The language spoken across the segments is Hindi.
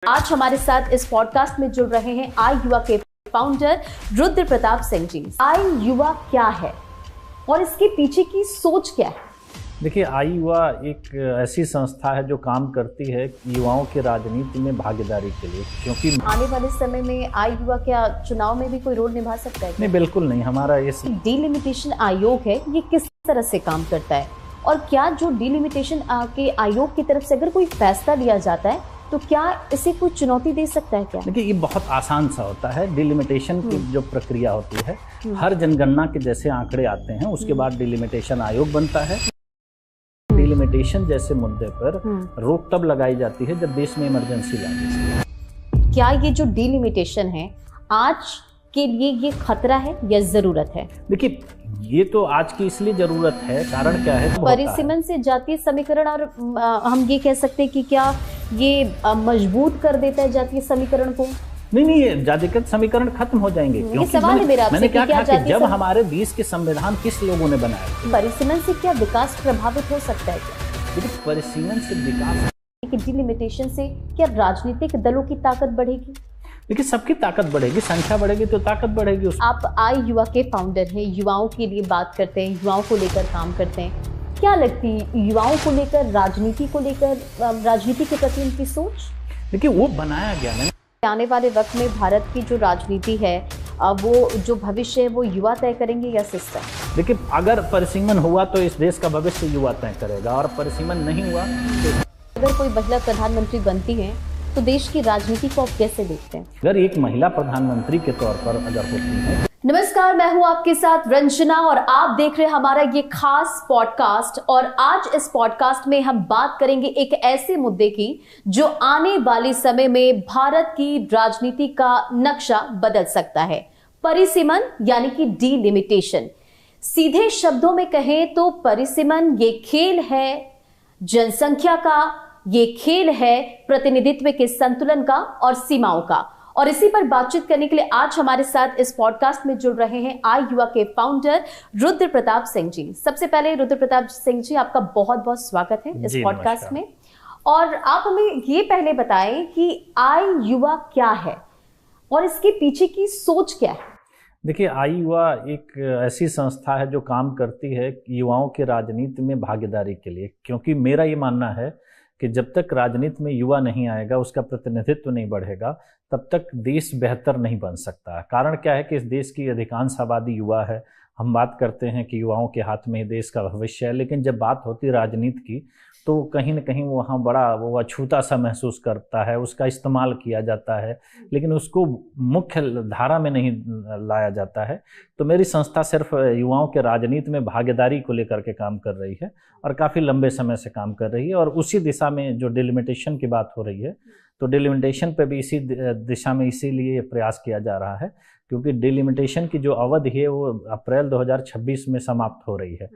आज हमारे साथ इस पॉडकास्ट में जुड़ रहे हैं आई युवा के फाउंडर रुद्र प्रताप सिंह जी। आई युवा क्या है और इसके पीछे की सोच क्या है? देखिए, आई युवा एक ऐसी संस्था है जो काम करती है युवाओं की राजनीति में भागीदारी के लिए, क्योंकि आने वाले समय में आई युवा क्या चुनाव में भी कोई रोल निभा सकता है? नहीं, बिल्कुल नहीं। हमारा ये डिलिमिटेशन आयोग है, ये किस तरह से काम करता है और क्या जो डिलिमिटेशन के आयोग की तरफ से अगर कोई फैसला लिया जाता है तो क्या इसे कोई चुनौती दे सकता है क्या? देखिए, ये बहुत आसान सा होता है। डिलिमिटेशन की जो प्रक्रिया होती है, हर जनगणना के जैसे आंकड़े आते हैं उसके बाद डिलिमिटेशन आयोग बनता है। डिलिमिटेशन जैसे मुद्दे पर रोक तब लगाई जाती है जब देश में इमरजेंसी लागू। क्या ये जो डिलिमिटेशन है आज के लिए ये खतरा है या जरूरत है? देखिए, ये तो आज की इसलिए जरूरत है, कारण क्या है? परिसीमन से जातीय समीकरण, और हम ये कह सकते हैं कि क्या ये मजबूत कर देता है जातीय समीकरण को? नहीं, ये जातिगत समीकरण खत्म हो जाएंगे। ये सवाल है मेरा आपसे, मैंने क्या कहा कि जब हमारे देश के संविधान किस लोगों ने बनाया? परिसीमन से क्या विकास प्रभावित हो सकता है क्या? देखिए, परिसीमन से विकास, डिलिमिटेशन से क्या राजनीतिक दलों की ताकत बढ़ेगी? देखिए, सबकी ताकत बढ़ेगी, संख्या बढ़ेगी तो ताकत बढ़ेगी। आप आई युवा के फाउंडर हैं, युवाओं के लिए बात करते हैं, युवाओं को लेकर काम करते हैं। क्या लगती है युवाओं को लेकर, राजनीति को लेकर, राजनीति के प्रति उनकी सोच? देखिए, वो बनाया गया है। आने वाले वक्त में भारत की जो राजनीति है, वो जो भविष्य है वो युवा तय करेंगे या सिस्टम? देखिए, अगर परिसीमन हुआ तो इस देश का भविष्य युवा तय करेगा, और परिसीमन नहीं हुआ तो अगर कोई महिला प्रधानमंत्री बनती है तो देश की राजनीति को आप कैसे देखते हैं? अगर एक महिला प्रधानमंत्री के तौर पर अगर होती है। नमस्कार, मैं हूं आपके साथ रंजना और आप देख रहे हैं हमारा ये खास पॉडकास्ट। और आज इस पॉडकास्ट में हम बात करेंगे एक ऐसे मुद्दे की जो आने वाले समय में भारत की राजनीति का नक्शा बदल सकता है। परिसीमन यानी कि डिलिमिटेशन। सीधे शब्दों में कहें तो परिसीमन ये खेल है जनसंख्या का, ये खेल है प्रतिनिधित्व के संतुलन का और सीमाओं का। और इसी पर बातचीत करने के लिए आज हमारे साथ इस पॉडकास्ट में जुड़ रहे हैं आई युवा के फाउंडर रुद्र प्रताप सिंह जी। सबसे पहले रुद्र प्रताप सिंह जी, आपका बहुत बहुत स्वागत है इस पॉडकास्ट में। और आप हमें ये पहले बताएं कि आई युवा क्या है और इसके पीछे की सोच क्या है? देखिए, आई युवा एक ऐसी संस्था है जो काम करती है युवाओं के राजनीति में भागीदारी के लिए, क्योंकि मेरा ये मानना है कि जब तक राजनीति में युवा नहीं आएगा, उसका प्रतिनिधित्व नहीं बढ़ेगा, तब तक देश बेहतर नहीं बन सकता। कारण क्या है कि इस देश की अधिकांश आबादी युवा है। हम बात करते हैं कि युवाओं के हाथ में देश का भविष्य है, लेकिन जब बात होती है राजनीति की तो कहीं ना कहीं वहाँ बड़ा वो अछूता सा महसूस करता है, उसका इस्तेमाल किया जाता है, लेकिन उसको मुख्य धारा में नहीं लाया जाता है। तो मेरी संस्था सिर्फ युवाओं के राजनीति में भागीदारी को लेकर के काम कर रही है और काफ़ी लंबे समय से काम कर रही है। और उसी दिशा में जो डिलिमिटेशन की बात हो रही है, तो डिलिमिटेशन पे भी इसी दिशा में इसीलिए प्रयास किया जा रहा है, क्योंकि डिलिमिटेशन की जो अवधि है वो अप्रैल 2026 में समाप्त हो रही है।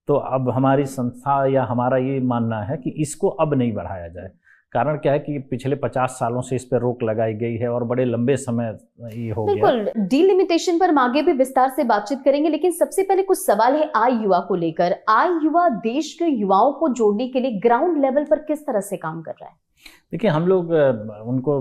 तो अब हमारी संस्था या हमारा ये मानना है कि इसको अब नहीं बढ़ाया जाए। कारण क्या है कि पिछले 50 सालों से इस पर रोक लगाई गई है और बड़े लंबे समय ये हो गया। बिल्कुल, डिलिमिटेशन पर हम आगे भी विस्तार से बातचीत करेंगे, लेकिन सबसे पहले कुछ सवाल है आई युवा को लेकर। आई युवा देश के युवाओं को जोड़ने के लिए ग्राउंड लेवल पर किस तरह से काम कर रहा है? देखिए, हम लोग उनको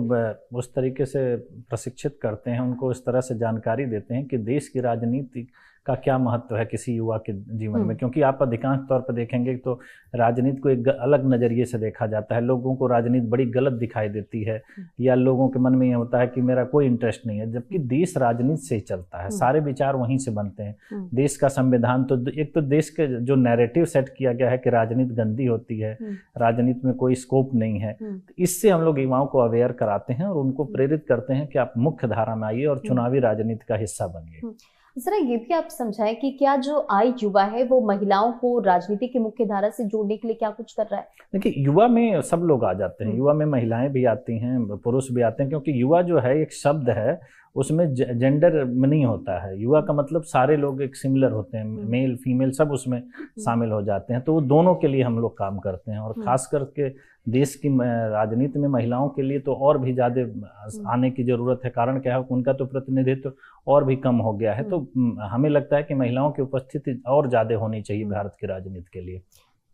उस तरीके से प्रशिक्षित करते हैं, उनको इस तरह से जानकारी देते हैं कि देश की राजनीति का क्या महत्व है किसी युवा के जीवन में। क्योंकि आप अधिकांश तौर पर देखेंगे तो राजनीति को एक अलग नज़रिए से देखा जाता है। लोगों को राजनीति बड़ी गलत दिखाई देती है, या लोगों के मन में ये होता है कि मेरा कोई इंटरेस्ट नहीं है, जबकि देश राजनीति से ही चलता है, सारे विचार वहीं से बनते हैं। देश का संविधान तो एक तो देश के जो नैरेटिव सेट किया गया है कि राजनीति गंदी होती है, राजनीति में कोई स्कोप नहीं है, इससे हम लोग युवाओं को अवेयर कराते हैं और उनको प्रेरित करते हैं कि आप मुख्य धारा में आइए और चुनावी राजनीति का हिस्सा बनिए। जरा ये भी आप समझाएं कि क्या जो आई युवा है वो महिलाओं को राजनीति की मुख्य धारा से जोड़ने के लिए क्या कुछ कर रहा है? देखिए, युवा में सब लोग आ जाते हैं। युवा में महिलाएं भी आती हैं, पुरुष भी आते हैं, क्योंकि युवा जो है एक शब्द है, उसमें जेंडर में नहीं होता है। युवा का मतलब सारे लोग एक सिमिलर होते हैं, मेल फीमेल सब उसमें शामिल हो जाते हैं। तो वो दोनों के लिए हम लोग काम करते हैं, और खास करके देश की राजनीति में महिलाओं के लिए तो और भी ज़्यादा आने की ज़रूरत है। कारण क्या है, उनका तो प्रतिनिधित्व और भी कम हो गया है। तो हमें लगता है कि महिलाओं की उपस्थिति और ज़्यादा होनी चाहिए भारत की राजनीति के लिए।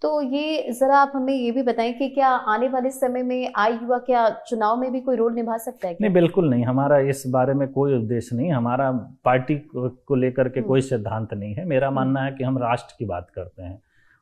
तो ये जरा आप हमें ये भी बताएं कि क्या आने वाले समय में युवा क्या चुनाव में भी कोई रोल निभा सकता है क्या? नहीं, बिल्कुल नहीं। हमारा इस बारे में कोई उद्देश्य नहीं, हमारा पार्टी को लेकर के कोई सिद्धांत नहीं है। मेरा मानना है कि हम राष्ट्र की बात करते हैं,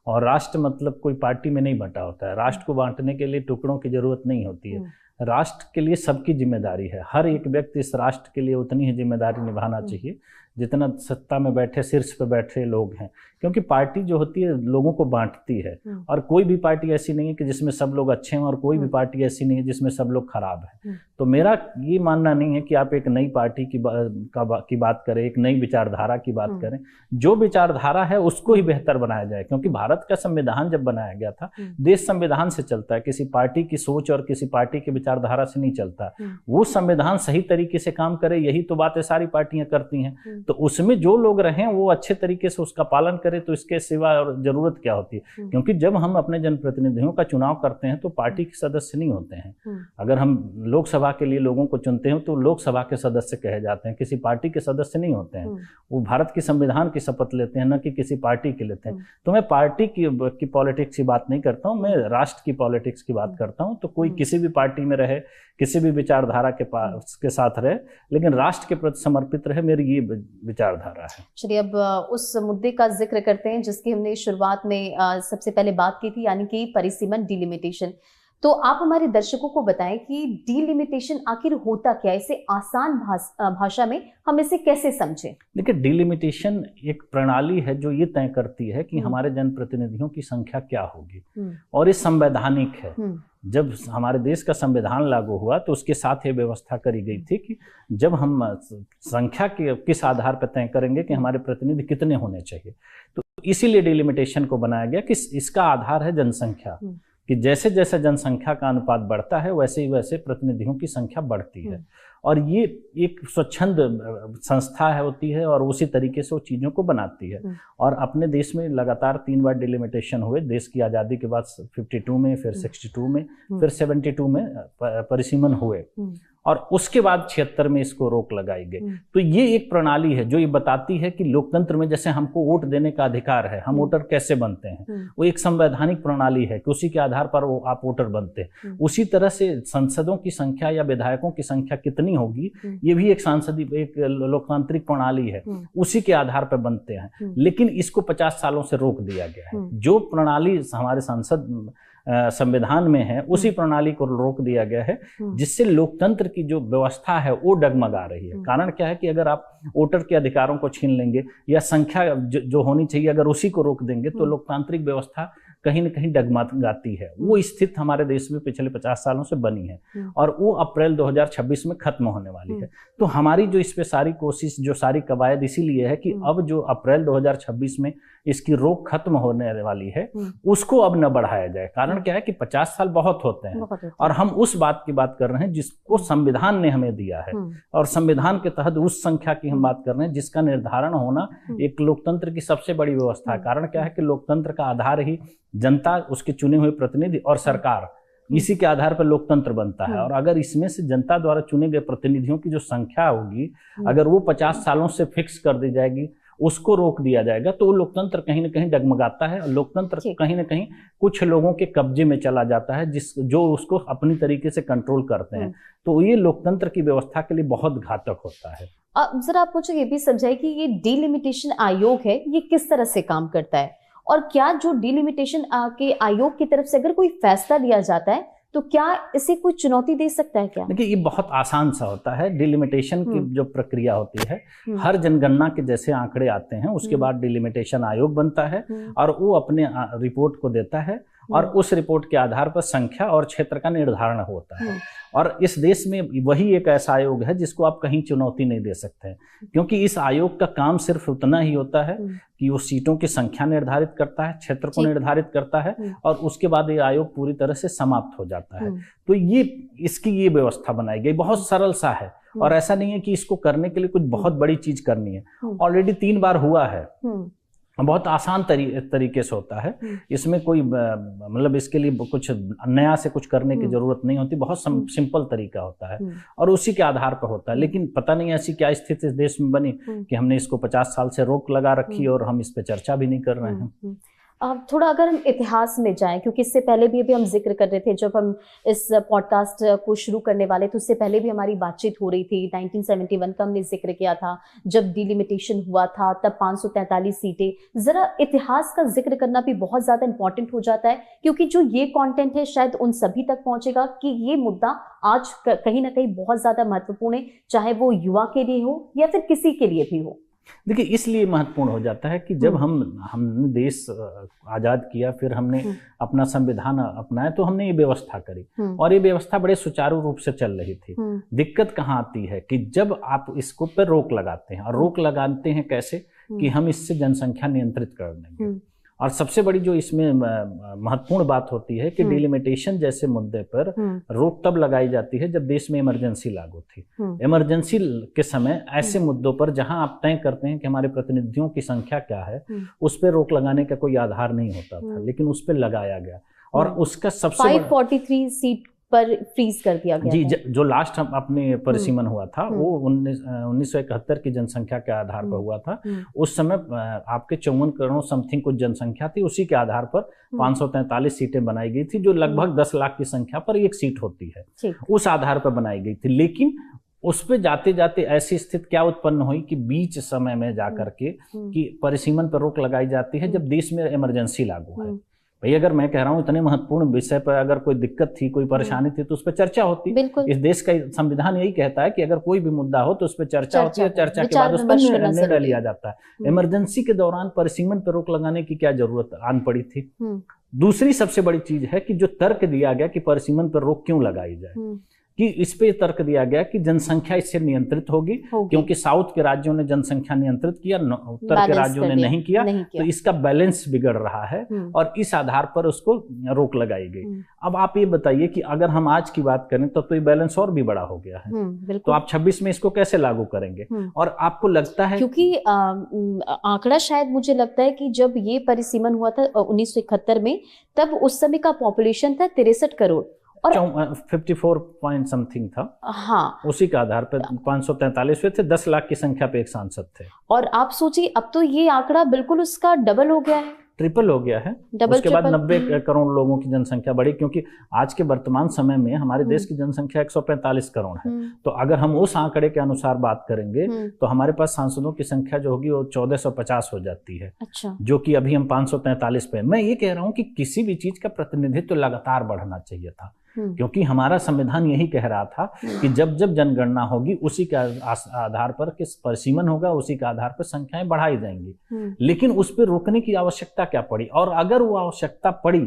और राष्ट्र मतलब कोई पार्टी में नहीं बंटा होता है। राष्ट्र को बांटने के लिए टुकड़ों की जरूरत नहीं होती है। राष्ट्र के लिए सबकी जिम्मेदारी है। हर एक व्यक्ति इस राष्ट्र के लिए उतनी ही जिम्मेदारी निभाना चाहिए जितना सत्ता में बैठे, शीर्ष पे बैठे लोग हैं। क्योंकि पार्टी जो होती है लोगों को बांटती है, और कोई भी पार्टी ऐसी नहीं है कि जिसमें सब लोग अच्छे हैं, और कोई भी पार्टी ऐसी नहीं है जिसमें सब लोग खराब हैं। तो मेरा ये मानना नहीं है कि आप एक नई पार्टी की बात करें, एक नई विचारधारा की बात करें। जो विचारधारा है उसको ही बेहतर बनाया जाए, क्योंकि भारत का संविधान जब बनाया गया था, देश संविधान से चलता है, किसी पार्टी की सोच और किसी पार्टी की विचारधारा से नहीं चलता। वो संविधान सही तरीके से काम करे, यही तो बातें सारी पार्टियां करती हैं। तो उसमें जो लोग रहें वो अच्छे तरीके से उसका पालन करें, तो इसके सिवा और जरूरत क्या होती है? क्योंकि जब हम अपने जनप्रतिनिधियों का चुनाव करते हैं तो पार्टी के सदस्य नहीं होते हैं। अगर हम लोकसभा के लिए लोगों को चुनते हैं तो लोकसभा के सदस्य कहे जाते हैं, किसी पार्टी के सदस्य नहीं होते हैं। वो भारत के संविधान की शपथ लेते हैं, न कि किसी पार्टी की लेते हैं। तो मैं पार्टी की पॉलिटिक्स की बात नहीं करता हूँ, मैं राष्ट्र की पॉलिटिक्स की बात करता हूँ। तो कोई किसी भी पार्टी में रहे, किसी भी विचारधारा के साथ रहे, लेकिन राष्ट्र के प्रति समर्पित रहे, मेरी ये विचारधारा है। चलिए, अब उस मुद्दे का जिक्र करते हैं जिसकी हमने शुरुआत में सबसे पहले बात की थी, यानी कि परिसीमन, डिलिमिटेशन। तो आप हमारे दर्शकों को बताएं कि डिलिमिटेशन आखिर होता क्या है, इसे आसान भाषा में हम इसे कैसे समझें? देखिए, डिलिमिटेशन एक प्रणाली है जो ये तय करती है कि हमारे जनप्रतिनिधियों की संख्या क्या होगी, और ये संवैधानिक है। जब हमारे देश का संविधान लागू हुआ तो उसके साथ ये व्यवस्था करी गई थी कि जब हम संख्या के किस आधार पर तय करेंगे कि हमारे प्रतिनिधि कितने होने चाहिए, तो इसीलिए डिलिमिटेशन को बनाया गया कि इसका आधार है जनसंख्या, कि जैसे जैसे जनसंख्या का अनुपात बढ़ता है वैसे ही वैसे प्रतिनिधियों की संख्या बढ़ती है। और ये एक स्वच्छंद संस्था होती है और उसी तरीके से वो चीज़ों को बनाती है। और अपने देश में लगातार 3 बार डिलिमिटेशन हुए, देश की आज़ादी के बाद 52 में, फिर 62 में, फिर 72 में परिसीमन हुए, और उसके बाद 76 में इसको रोक लगाई गई। तो ये एक प्रणाली है जो ये बताती है कि लोकतंत्र में जैसे हमको वोट देने का अधिकार है, हम वोटर कैसे बनते हैं, वो एक संवैधानिक प्रणाली है कि उसी के आधार पर वो आप वोटर बनते हैं। उसी तरह से सांसदों की संख्या या विधायकों की संख्या कितनी होगी, ये भी एक एक लोकतांत्रिक प्रणाली है, उसी के आधार पर बनते हैं। लेकिन इसको 50 सालों से रोक दिया गया है। जो प्रणाली हमारे संसद संविधान में है उसी प्रणाली को रोक दिया गया है, जिससे लोकतंत्र की जो व्यवस्था है वो डगमगा रही है। कारण क्या है कि अगर आप वोटर के अधिकारों को छीन लेंगे या संख्या जो होनी चाहिए अगर उसी को रोक देंगे तो लोकतांत्रिक व्यवस्था कहीं न कहीं डगमगाती है। वो स्थिति हमारे देश में पिछले 50 सालों से बनी है और वो अप्रैल 2026 में खत्म होने वाली है। तो हमारी जो इस पे सारी कोशिश, जो सारी कवायद इसीलिए है कि अब जो अप्रैल 2026 में इसकी रोक खत्म होने वाली है उसको अब न बढ़ाया जाए। कारण क्या है कि 50 साल बहुत होते हैं और हम उस बात की बात कर रहे हैं जिसको संविधान ने हमें दिया है, और संविधान के तहत उस संख्या की हम बात कर रहे हैं जिसका निर्धारण होना एक लोकतंत्र की सबसे बड़ी व्यवस्था है। कारण क्या है कि लोकतंत्र का आधार ही जनता, उसके चुने हुए प्रतिनिधि और सरकार, इसी के आधार पर लोकतंत्र बनता है। और अगर इसमें से जनता द्वारा चुने गए प्रतिनिधियों की जो संख्या होगी अगर वो 50 सालों से फिक्स कर दी जाएगी, उसको रोक दिया जाएगा, तो लोकतंत्र कहीं ना कहीं डगमगाता है और लोकतंत्र कहीं ना कहीं कुछ लोगों के कब्जे में चला जाता है जो उसको अपनी तरीके से कंट्रोल करते हैं। तो ये लोकतंत्र की व्यवस्था के लिए बहुत घातक होता है। जरा आप मुझे ये भी समझाइए कि ये डिलिमिटेशन आयोग है, ये किस तरह से काम करता है, और क्या जो डिलिमिटेशन के आयोग की तरफ से अगर कोई फैसला लिया जाता है तो क्या इसे कोई चुनौती दे सकता है क्या? देखिए, ये बहुत आसान सा होता है। डिलिमिटेशन की जो प्रक्रिया होती है, हर जनगणना के जैसे आंकड़े आते हैं उसके बाद डिलिमिटेशन आयोग बनता है और वो अपने रिपोर्ट को देता है और उस रिपोर्ट के आधार पर संख्या और क्षेत्र का निर्धारण होता है। और इस देश में वही एक ऐसा आयोग है जिसको आप कहीं चुनौती नहीं दे सकते हैं, क्योंकि इस आयोग का काम सिर्फ उतना ही होता है कि वो सीटों की संख्या निर्धारित करता है, क्षेत्र को निर्धारित करता है और उसके बाद ये आयोग पूरी तरह से समाप्त हो जाता है। तो ये इसकी ये व्यवस्था बनाई गई, बहुत सरल सा है और ऐसा नहीं है कि इसको करने के लिए कुछ बहुत बड़ी चीज करनी है। ऑलरेडी 3 बार हुआ है, बहुत आसान तरीके से होता है। इसमें कोई मतलब इसके लिए कुछ नया से कुछ करने की जरूरत नहीं होती, बहुत सिंपल तरीका होता है और उसी के आधार पर होता है। लेकिन पता नहीं ऐसी क्या स्थिति इस देश में बनी कि हमने इसको 50 साल से रोक लगा रखी और हम इस पे चर्चा भी नहीं कर रहे हैं। थोड़ा अगर हम इतिहास में जाएं, क्योंकि इससे पहले भी अभी हम जिक्र कर रहे थे, जब हम इस पॉडकास्ट को शुरू करने वाले तो उससे पहले भी हमारी बातचीत हो रही थी। 1971 का हमने जिक्र किया था, जब डिलिमिटेशन हुआ था तब 543 सीटें। जरा इतिहास का जिक्र करना भी बहुत ज्यादा इंपॉर्टेंट हो जाता है, क्योंकि जो ये कंटेंट है शायद उन सभी तक पहुंचेगा कि ये मुद्दा आज कहीं ना कहीं बहुत ज्यादा महत्वपूर्ण है, चाहे वो युवा के लिए हो या फिर किसी के लिए भी हो। देखिए, इसलिए महत्वपूर्ण हो जाता है कि जब हमने देश आज़ाद किया, फिर हमने अपना संविधान अपनाया, तो हमने ये व्यवस्था करी और ये व्यवस्था बड़े सुचारू रूप से चल रही थी। दिक्कत कहाँ आती है कि जब आप इसको पर रोक लगाते हैं, और रोक लगाते हैं कैसे कि हम इससे जनसंख्या नियंत्रित कर देंगे। और सबसे बड़ी जो इसमें महत्वपूर्ण बात होती है कि डिलिमिटेशन जैसे मुद्दे पर रोक तब लगाई जाती है जब देश में इमरजेंसी लागू थी। इमरजेंसी के समय ऐसे मुद्दों पर जहां आप तय करते हैं कि हमारे प्रतिनिधियों की संख्या क्या है, उस पर रोक लगाने का कोई आधार नहीं होता था, लेकिन उस पर लगाया गया। और उसका सबसे 543 सीट पर फ्रीज कर दिया गया जी। जो लास्ट हम अपने परिसीमन हुआ था वो 1971 की जनसंख्या के आधार पर हुआ था। उस समय आपके 54 करोड़ समथिंग कुछ जनसंख्या थी, उसी के आधार पर 543 सीटें बनाई गई थी, जो लगभग 10 लाख की संख्या पर एक सीट होती है, उस आधार पर बनाई गई थी। लेकिन उस पे जाते जाते ऐसी स्थिति क्या उत्पन्न हुई कि बीच समय में जाकर के कि परिसीमन पर रोक लगाई जाती है जब देश में इमरजेंसी लागू है। भाई, अगर मैं कह रहा हूँ इतने महत्वपूर्ण विषय पर अगर कोई दिक्कत थी, कोई परेशानी थी, तो उस पर चर्चा होती। इस देश का संविधान यही कहता है कि अगर कोई भी मुद्दा हो तो उस पर चर्चा होती है, चर्चा के बाद उस पर निर्णय लिया जाता है। इमरजेंसी के दौरान परिसीमन पर रोक लगाने की क्या जरूरत आन पड़ी थी? दूसरी सबसे बड़ी चीज है कि जो तर्क दिया गया कि परिसीमन पर रोक क्यों लगाई जाए, कि इस पे तर्क दिया गया कि जनसंख्या इससे नियंत्रित होगी, क्योंकि साउथ के राज्यों ने जनसंख्या नियंत्रित किया, उत्तर के राज्यों ने नहीं किया, तो इसका बैलेंस बिगड़ रहा है और इस आधार पर उसको रोक लगाई गई। अब आप ये बताइए कि अगर हम आज की बात करें तो ये बैलेंस और भी बड़ा हो गया है, तो आप 26 में इसको कैसे लागू करेंगे? और आपको लगता है, क्योंकि आंकड़ा शायद मुझे लगता है कि जब ये परिसीमन हुआ था 1971 में, तब उस समय का पॉपुलेशन था 63 करोड़ और 54 पॉइंट समथिंग था। हाँ, उसी के आधार पर 543 थे, 10 लाख की संख्या पे एक सांसद थे। और आप सोचिए, अब तो ये आंकड़ा बिल्कुल उसका डबल हो गया है, ट्रिपल हो गया है। उसके बाद 90 करोड़ लोगों की जनसंख्या बढ़ी, क्योंकि आज के वर्तमान समय में हमारे देश की जनसंख्या 145 करोड़ है। तो अगर हम उस आंकड़े के अनुसार बात करेंगे तो हमारे पास सांसदों की संख्या जो होगी वो 1450 हो जाती है। अच्छा। जो कि अभी हम 543 पे। मैं ये कह रहा हूँ कि किसी भी चीज का प्रतिनिधित्व लगातार बढ़ना चाहिए था, क्योंकि हमारा संविधान यही कह रहा था कि जब जब जनगणना होगी उसी के आधार पर किस परिसीमन होगा, उसी के आधार पर संख्याएं बढ़ाई जाएंगी। लेकिन उस पर रोकने की आवश्यकता क्या पड़ी? और अगर वो आवश्यकता पड़ी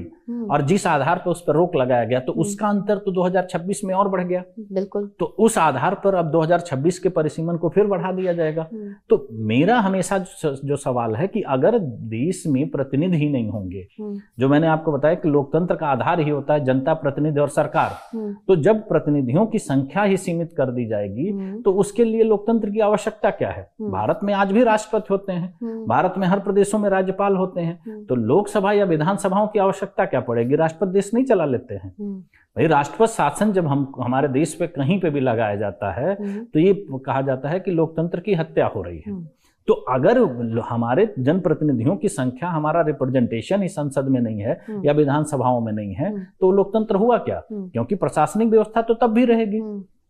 और जिस आधार पर उस पर रोक लगाया गया तो उसका अंतर तो 2026 में और बढ़ गया। बिल्कुल। तो उस आधार पर अब 2026 के परिसीमन को फिर बढ़ा दिया जाएगा। तो मेरा हमेशा जो सवाल है कि अगर देश में प्रतिनिधि ही नहीं होंगे, जो मैंने आपको बताया कि लोकतंत्र का आधार ही होता है जनता, प्रतिनिधि और सरकार, तो जब प्रतिनिधियों की संख्या ही सीमित कर दी जाएगी तो उसके लिए लोकतंत्र की आवश्यकता क्या है? भारत में आज भी राष्ट्रपति होते हैं, भारत में हर प्रदेशों में राज्यपाल होते हैं, तो लोकसभा या विधानसभाओं की आवश्यकता क्या पड़ेगी? राष्ट्रपति देश नहीं चला लेते हैं। भाई, राष्ट्रपति शासन जब हमारे देश पे कहीं पे भी लगाया जाता है तो ये कहा जाता है कि लोकतंत्र की हत्या हो रही है। तो अगर हमारे जनप्रतिनिधियों की संख्या, हमारा रिप्रेजेंटेशन इस संसद में नहीं है या विधानसभाओं में नहीं है तो लोकतंत्र हुआ क्या? क्योंकि प्रशासनिक व्यवस्था तो तब भी रहेगी।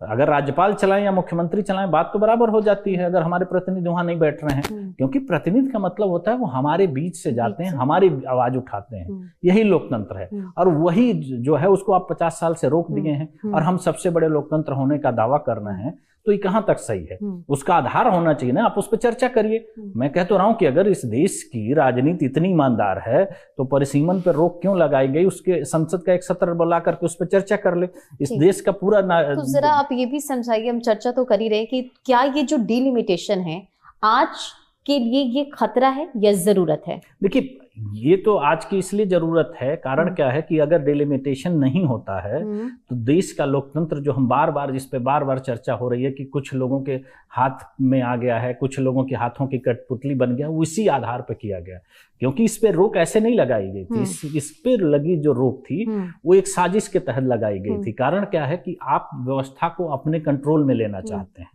अगर राज्यपाल चलाएं या मुख्यमंत्री चलाएं बात तो बराबर हो जाती है, अगर हमारे प्रतिनिधि वहां नहीं बैठ रहे हैं। क्योंकि प्रतिनिधि का मतलब होता है वो हमारे बीच से जाते हैं, हमारी आवाज उठाते हैं, यही लोकतंत्र है। और वही जो है उसको आप 50 साल से रोक दिए हैं और हम सबसे बड़े लोकतंत्र होने का दावा करना है, तो ये कहां तक सही है? उसका आधार होना चाहिए ना, आप उस पर चर्चा करिए। मैं कह तो रहा हूं कि अगर इस देश की राजनीति इतनी ईमानदार है तो परिसीमन पर रोक क्यों लगाई गई, उसके संसद का एक सत्र बुला करके उस पर चर्चा कर ले। इस देश का पूरा तो जरा आप ये भी समझाइए, हम चर्चा तो कर ही रहे कि क्या ये जो डिलिमिटेशन है आज के लिए ये खतरा है या जरूरत है? देखिए, ये तो आज की इसलिए जरूरत है, कारण क्या है कि अगर डिलिमिटेशन नहीं होता है तो देश का लोकतंत्र, जो हम बार बार जिस पे बार बार चर्चा हो रही है कि कुछ लोगों के हाथ में आ गया है, कुछ लोगों के हाथों की कठपुतली बन गया, वो इसी आधार पर किया गया। क्योंकि इस पे रोक ऐसे नहीं लगाई गई थी, इस पे लगी जो रोक थी वो एक साजिश के तहत लगाई गई थी। कारण क्या है कि आप व्यवस्था को अपने कंट्रोल में लेना चाहते हैं।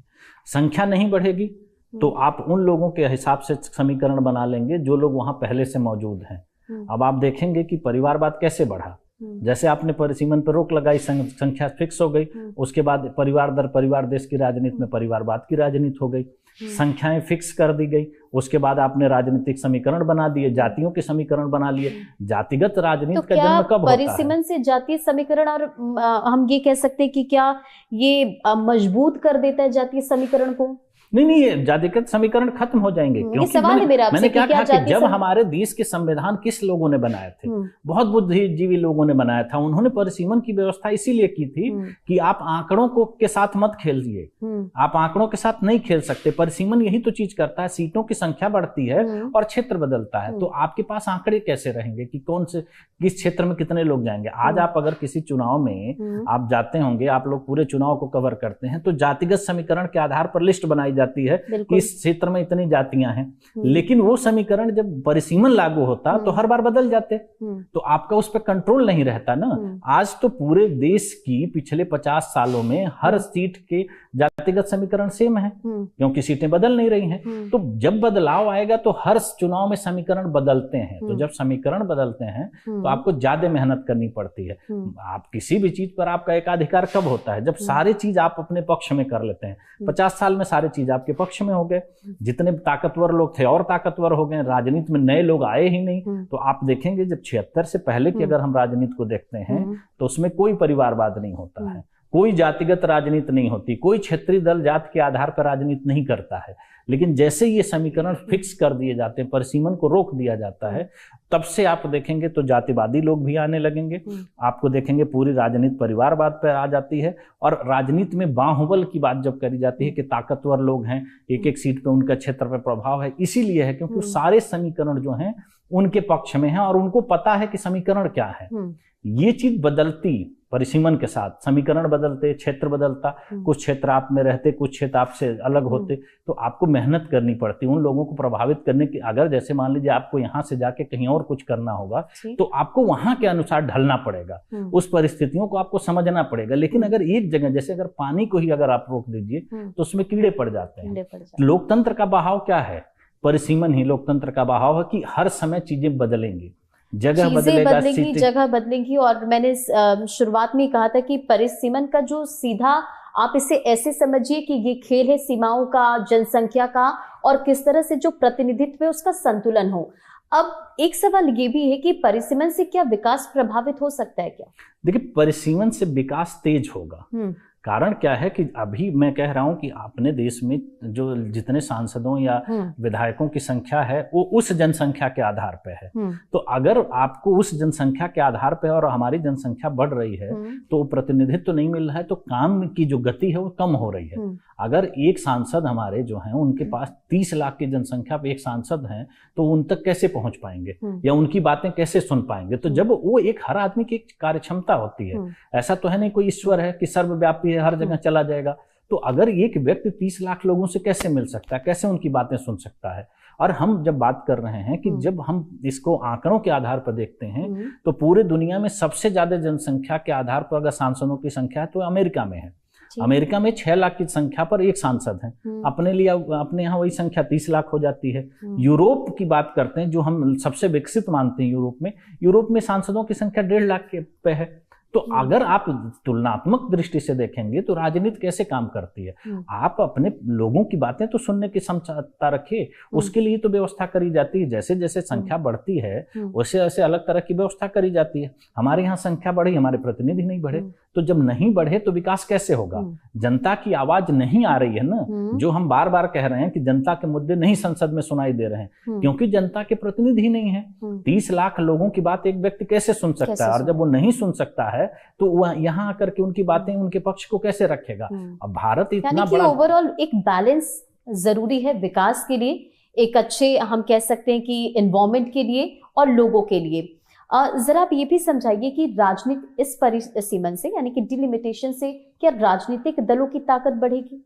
संख्या नहीं बढ़ेगी तो आप उन लोगों के हिसाब से समीकरण बना लेंगे जो लोग वहां पहले से मौजूद हैं। अब आप देखेंगे कि परिवारवाद कैसे बढ़ा। जैसे आपने परिसीमन पर रोक लगाई, संख्या फिक्स हो गई, उसके बाद परिवार दर परिवार देश की राजनीति में परिवारवाद की राजनीति हो गई, संख्याएं फिक्स कर दी गई, उसके बाद आपने राजनीतिक समीकरण बना दिए, जातियों के समीकरण बना लिए। जातिगत राजनीति का जन्म कब होता है? परिसीमन से जातीय समीकरण, और हम ये कह सकते हैं कि क्या ये मजबूत कर देता है जातीय समीकरण को? नहीं, ये जातिगत समीकरण खत्म हो जाएंगे। क्योंकि सवाल है मेरा आपसे, मैंने क्या कहा कि जब हमारे देश के संविधान किस लोगों ने बनाए थे? बहुत बुद्धिजीवी लोगों ने बनाया था। उन्होंने परिसीमन की व्यवस्था इसीलिए की थी कि आप आंकड़ों को के साथ मत खेलिए, आप आंकड़ों के साथ नहीं खेल सकते। परिसीमन यही तो चीज करता है, सीटों की संख्या बढ़ती है और क्षेत्र बदलता है, तो आपके पास आंकड़े कैसे रहेंगे कि कौन से किस क्षेत्र में कितने लोग जाएंगे। आज आप अगर किसी चुनाव में आप जाते होंगे, आप लोग पूरे चुनाव को कवर करते हैं, तो जातिगत समीकरण के आधार पर लिस्ट बनाई जाती है कि इस क्षेत्र में इतनी जातियां हैं, लेकिन वो समीकरण जब परिसीमन लागू होता तो हर बार बदल जाते, तो आपका उस पर कंट्रोल नहीं रहता ना। आज तो पूरे देश की पिछले 50 सालों में हर सीट के जातिगत समीकरण सेम है, क्योंकि सीटें बदल नहीं रही हैं। तो जब बदलाव आएगा तो हर चुनाव में समीकरण बदलते हैं, तो जब समीकरण बदलते हैं तो आपको ज्यादा मेहनत करनी पड़ती है। आप किसी भी चीज पर आपका एकाधिकार कब होता है? जब सारे चीज आप अपने पक्ष में कर लेते हैं। 50 साल में सारे चीज आपके पक्ष में हो गए, जितने ताकतवर लोग थे और ताकतवर हो गए, राजनीति में नए लोग आए ही नहीं। तो आप देखेंगे जब 76 से पहले की अगर हम राजनीति को देखते हैं तो उसमें कोई परिवारवाद नहीं होता है, कोई जातिगत राजनीति नहीं होती, कोई क्षेत्रीय दल जात के आधार पर राजनीति नहीं करता है। लेकिन जैसे ये समीकरण फिक्स कर दिए जाते हैं, परिसीमन को रोक दिया जाता है, तब से आप देखेंगे तो जातिवादी लोग भी आने लगेंगे। आपको देखेंगे पूरी राजनीति परिवारवाद पर आ जाती है, और राजनीति में बाहुबल की बात जब करी जाती है कि ताकतवर लोग हैं, एक एक सीट पे उनका क्षेत्र पे प्रभाव है, इसीलिए है क्योंकि सारे समीकरण जो हैं उनके पक्ष में हैं और उनको पता है कि समीकरण क्या है। ये चीज बदलती परिसीमन के साथ, समीकरण बदलते, क्षेत्र बदलता, कुछ क्षेत्र आप में रहते, कुछ क्षेत्र आपसे अलग होते, तो आपको मेहनत करनी पड़ती उन लोगों को प्रभावित करने की। अगर जैसे मान लीजिए आपको यहाँ से जाके कहीं और कुछ करना होगा तो आपको वहां के अनुसार ढलना पड़ेगा, उस परिस्थितियों को आपको समझना पड़ेगा। लेकिन अगर एक जगह, जैसे अगर पानी को ही अगर आप रोक दीजिए तो उसमें कीड़े पड़ जाते हैं। लोकतंत्र का बहाव क्या है? परिसीमन ही लोकतंत्र का बहाव है कि हर समय चीजें बदलेंगी, जगह बदलेगी, जगह बदलेगी। और मैंने शुरुआत में कहा था कि परिसीमन का जो सीधा, आप इसे ऐसे समझिए कि ये खेल है सीमाओं का, जनसंख्या का, और किस तरह से जो प्रतिनिधित्व है उसका संतुलन हो। अब एक सवाल ये भी है कि परिसीमन से क्या विकास प्रभावित हो सकता है क्या? देखिए, परिसीमन से विकास तेज होगा। कारण क्या है कि अभी मैं कह रहा हूं कि अपने देश में जो जितने सांसदों या विधायकों की संख्या है वो उस जनसंख्या के आधार पे है। तो अगर आपको उस जनसंख्या के आधार पे और हमारी जनसंख्या बढ़ रही है तो प्रतिनिधित्व तो नहीं मिल रहा है, तो काम की जो गति है वो कम हो रही है। अगर एक सांसद हमारे जो हैं उनके पास 30 लाख की जनसंख्या पे एक सांसद हैं तो उन तक कैसे पहुंच पाएंगे या उनकी बातें कैसे सुन पाएंगे? तो जब वो एक हर आदमी की कार्य क्षमता होती है, ऐसा तो है नहीं कोई ईश्वर है कि सर्वव्यापी है, हर जगह चला जाएगा। तो अगर एक व्यक्ति 30 लाख लोगों से कैसे मिल सकता है, कैसे उनकी बातें सुन सकता है? और हम जब बात कर रहे हैं कि जब हम इसको आंकड़ों के आधार पर देखते हैं तो पूरे दुनिया में सबसे ज्यादा जनसंख्या के आधार पर अगर सांसदों की संख्या है तो अमेरिका में है। अमेरिका में 6 लाख की संख्या पर एक सांसद है। अपने यहाँ वही संख्या 30 लाख हो जाती है। यूरोप की बात करते हैं जो हम सबसे विकसित मानते हैं, यूरोप में सांसदों की संख्या 1.5 लाख पे है। तो अगर आप तुलनात्मक दृष्टि से देखेंगे तो राजनीति कैसे काम करती है। आप अपने लोगों की बातें तो सुनने की क्षमता रखिए, उसके लिए तो व्यवस्था करी जाती है। जैसे जैसे संख्या बढ़ती है वैसे वैसे अलग तरह की व्यवस्था करी जाती है। हमारे यहाँ संख्या बढ़ी, हमारे प्रतिनिधि नहीं बढ़े, तो जब नहीं बढ़े तो विकास कैसे होगा? जनता की आवाज नहीं आ रही है ना, जो हम बार बार कह रहे हैं कि जनता के मुद्दे नहीं संसद में सुनाई दे रहे हैं, क्योंकि जनता के प्रतिनिधि नहीं है। 30 लाख लोगों की बात एक व्यक्ति कैसे सुन सकता है? और जब वो नहीं सुन सकता है तो वह यहाँ आकर के उनकी बातें, उनके पक्ष को कैसे रखेगा? अब भारत इतना बड़ा, ओवरऑल एक बैलेंस जरूरी है विकास के लिए, एक अच्छे हम कह सकते हैं कि एनवायरमेंट के लिए और लोगों के लिए। जरा आप ये भी समझाइए कि राजनीति इस परिसीमन से, यानी कि डिलिमिटेशन से, क्या राजनीतिक दलों की ताकत बढ़ेगी?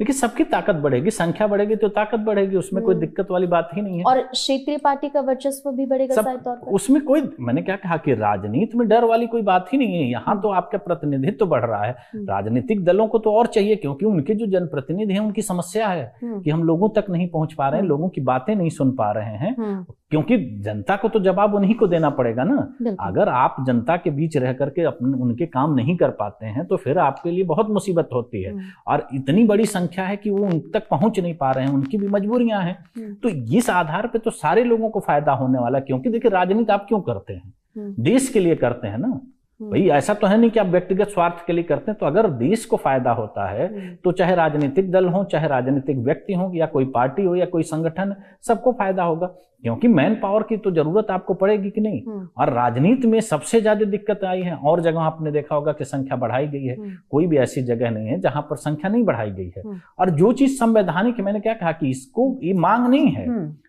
देखिए, सबकी ताकत बढ़ेगी, संख्या बढ़ेगी तो ताकत बढ़ेगी, उसमें कोई दिक्कत वाली बात ही नहीं है। और क्षेत्रीय पार्टी का वर्चस्व भी बढ़ेगा शायद तौर पर। उसमें कोई, मैंने क्या कहा कि राजनीति में डर वाली कोई बात ही नहीं है। यहाँ तो आपका प्रतिनिधित्व तो बढ़ रहा है। राजनीतिक दलों को तो और चाहिए, क्योंकि उनके जो जनप्रतिनिधि हैं उनकी समस्या है कि हम लोगों तक नहीं पहुंच पा रहे हैं, लोगों की बातें नहीं सुन पा रहे हैं। क्योंकि जनता को तो जवाब उन्हीं को देना पड़ेगा ना। अगर आप जनता के बीच रह करके अपने उनके काम नहीं कर पाते हैं तो फिर आपके लिए बहुत मुसीबत होती है। और इतनी बड़ी संख्या है कि वो उन तक पहुंच नहीं पा रहे हैं, उनकी भी मजबूरियां हैं। तो इस आधार पे तो सारे लोगों को फायदा होने वाला, क्योंकि देखिए राजनीति आप क्यों करते हैं? देश के लिए करते हैं ना भाई, ऐसा तो है नहीं कि आप व्यक्तिगत स्वार्थ के लिए करते हैं। तो अगर देश को फायदा होता है तो चाहे राजनीतिक दल हो, चाहे राजनीतिक व्यक्ति हो, या कोई पार्टी हो, या कोई संगठन, सबको फायदा होगा, क्योंकि मैन पावर की तो जरूरत आपको पड़ेगी कि नहीं। और राजनीति में सबसे ज्यादा दिक्कत आई है, और जगह आपने देखा होगा कि संख्या बढ़ाई गई है, कोई भी ऐसी जगह नहीं है जहां पर संख्या नहीं बढ़ाई गई है। और जो चीज संवैधानिक, मैंने क्या कहा कि इसको ये मांग नहीं है,